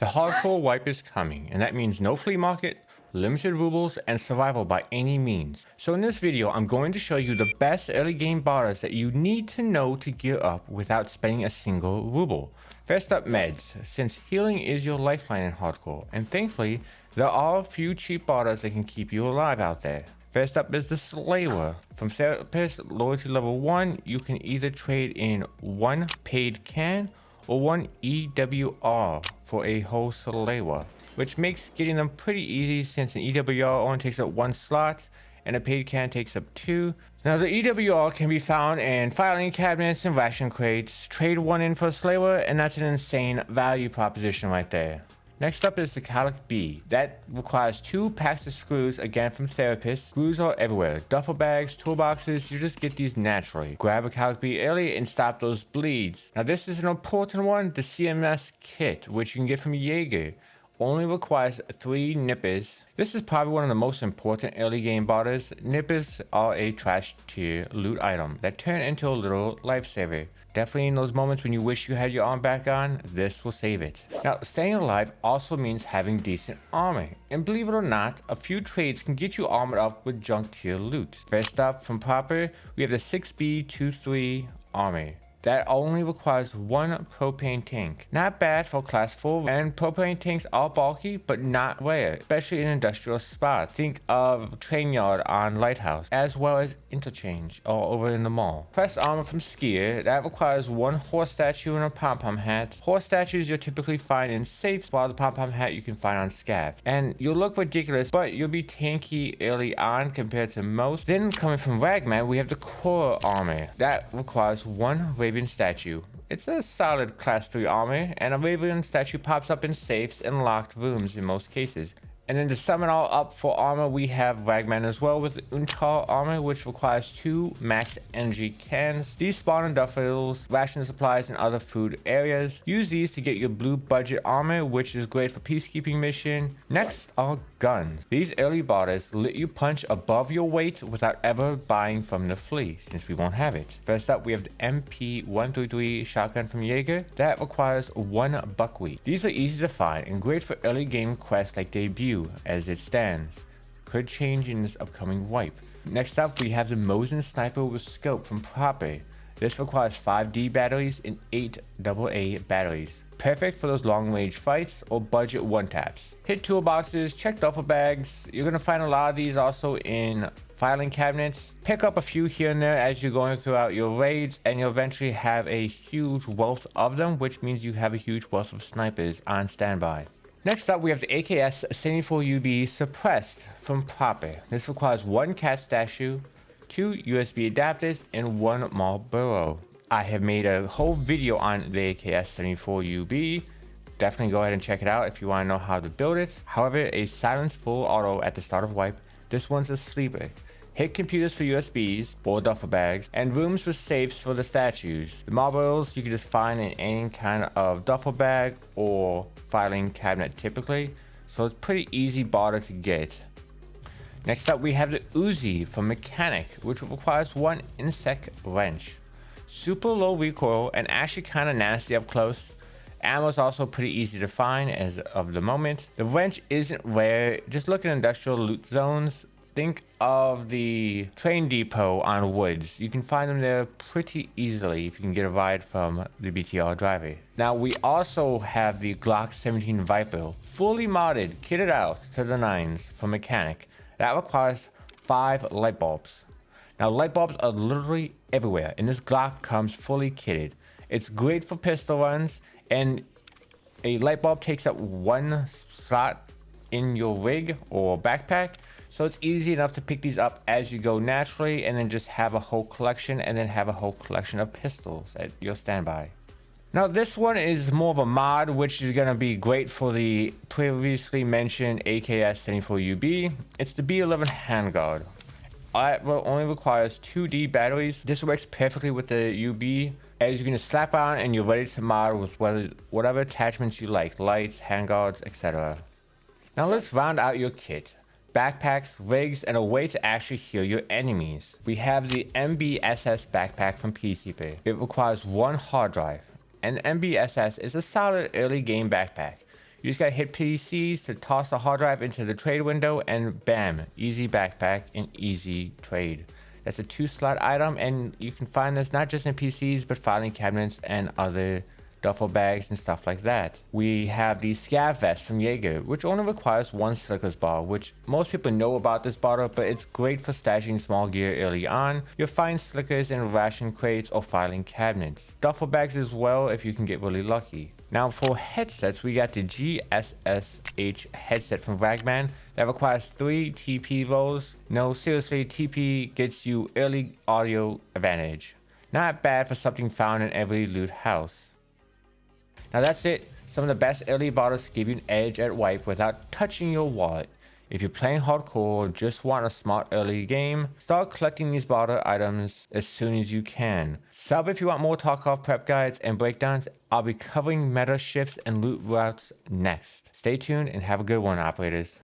The hardcore wipe is coming, and that means no flea market, limited rubles, and survival by any means. So in this video, I'm going to show you the best early game barters that you need to know to gear up without spending a single ruble. First up, meds, since healing is your lifeline in hardcore, and thankfully, there are a few cheap barters that can keep you alive out there. First up is the Slayer. From Therapist Loyalty Level 1, you can either trade in one paid can or one EWR for a whole Slayer, which makes getting them pretty easy since an EWR only takes up one slot and a paid can takes up two. Now the EWR can be found in filing cabinets and ration crates. Trade one in for a Slayer and that's an insane value proposition right there. Next up is the Calic B. That requires 2 packs of screws, again from Therapist. Screws are everywhere. Duffel bags, toolboxes, you just get these naturally. Grab a Calic B early and stop those bleeds. Now this is an important one, the CMS kit, which you can get from Jaeger. Only requires 3 nippers. This is probably one of the most important early game barters. Nippers are a trash tier loot item that turn into a little lifesaver. Definitely in those moments when you wish you had your arm back on, this will save it. Now, staying alive also means having decent armor. And believe it or not, a few trades can get you armored up with junk tier loot. First up, from Prapor, we have the 6B23 armor. That only requires 1 propane tank. Not bad for class 4, and propane tanks are bulky, but not rare, especially in industrial spots. Think of train yard on Lighthouse, as well as interchange or over in the mall. Press armor from Skier, that requires 1 horse statue and a pom-pom hat. Horse statues you'll typically find in safes, while the pom-pom hat you can find on scabs. And you'll look ridiculous, but you'll be tanky early on compared to most. Then coming from Ragman, we have the core armor. That requires 1 Raven statue. It's a solid class 3 armor, and a Raven statue pops up in safes and locked rooms in most cases. And then to sum it all up for armor, we have Ragman as well with Untar armor, which requires 2 max energy cans. These spawn in duffels, ration supplies, and other food areas. Use these to get your blue budget armor, which is great for peacekeeping mission. Next are guns. These early barters let you punch above your weight without ever buying from the flea, since we won't have it. First up, we have the MP133 shotgun from Jaeger. That requires 1 buckwheat. These are easy to find and great for early game quests like debut. As it stands. Could change in this upcoming wipe. Next up, we have the Mosin Sniper with Scope from Prapor. This requires 5 D batteries and 8 AA batteries. Perfect for those long range fights or budget one taps. Hit toolboxes, check duffel bags. You're going to find a lot of these also in filing cabinets. Pick up a few here and there as you're going throughout your raids, and you'll eventually have a huge wealth of them, which means you have a huge wealth of snipers on standby. Next up, we have the AKS-74UB Suppressed from Prapor. This requires 1 cat statue, 2 USB adapters, and 1 Marlboro. I have made a whole video on the AKS-74UB. Definitely go ahead and check it out if you want to know how to build it. However, a silence full auto at the start of wipe. This one's a sleeper. Hit computers for USBs or duffel bags, and rooms with safes for the statues. The Marlboros you can just find in any kind of duffel bag or filing cabinet typically, so it's pretty easy barter to get. Next up, we have the Uzi from Mechanic, which requires 1 insect wrench. Super low recoil and actually kind of nasty up close. Ammo is also pretty easy to find as of the moment. The wrench isn't rare. Just look at industrial loot zones. Think of the train depot on Woods. You can find them there pretty easily if you can get a ride from the BTR driver. Now we also have the Glock 17 Viper, fully modded, kitted out to the nines from Mechanic. That requires 5 light bulbs. Now light bulbs are literally everywhere, and this Glock comes fully kitted. It's great for pistol runs, and a light bulb takes up 1 slot in your rig or backpack. So it's easy enough to pick these up as you go naturally, and then just have a whole collection, and then have a whole collection of pistols at your standby. Now this one is more of a mod, which is going to be great for the previously mentioned AKS-74UB. It's the B11 handguard. It only requires 2 D batteries. This works perfectly with the UB, as you're going to slap on and you're ready to mod with whatever attachments you like, lights, handguards, etc. Now let's round out your kit. Backpacks, rigs, and a way to actually heal your enemies. We have the MBSS backpack from Peacekeeper. It requires 1 hard drive. And MBSS is a solid early game backpack. You just gotta hit PCs to toss the hard drive into the trade window and bam, easy backpack and easy trade. That's a 2-slot item, and you can find this not just in PCs but filing cabinets and other duffel bags and stuff like that. We have the scav vest from Jaeger, which only requires 1 slickers bar, which most people know about this bottle, but it's great for stashing small gear early on. You'll find slickers in ration crates or filing cabinets. Duffel bags as well if you can get really lucky. Now for headsets, we got the GSSH headset from Ragman that requires 3 TP rolls. No, seriously, TP gets you early audio advantage. Not bad for something found in every loot house. Now that's it, some of the best early bottles to give you an edge at wipe without touching your wallet. If you're playing hardcore or just want a smart early game, start collecting these bottle items as soon as you can. Sub if you want more Tarkov prep guides and breakdowns. I'll be covering meta shifts and loot routes next. Stay tuned and have a good one, operators.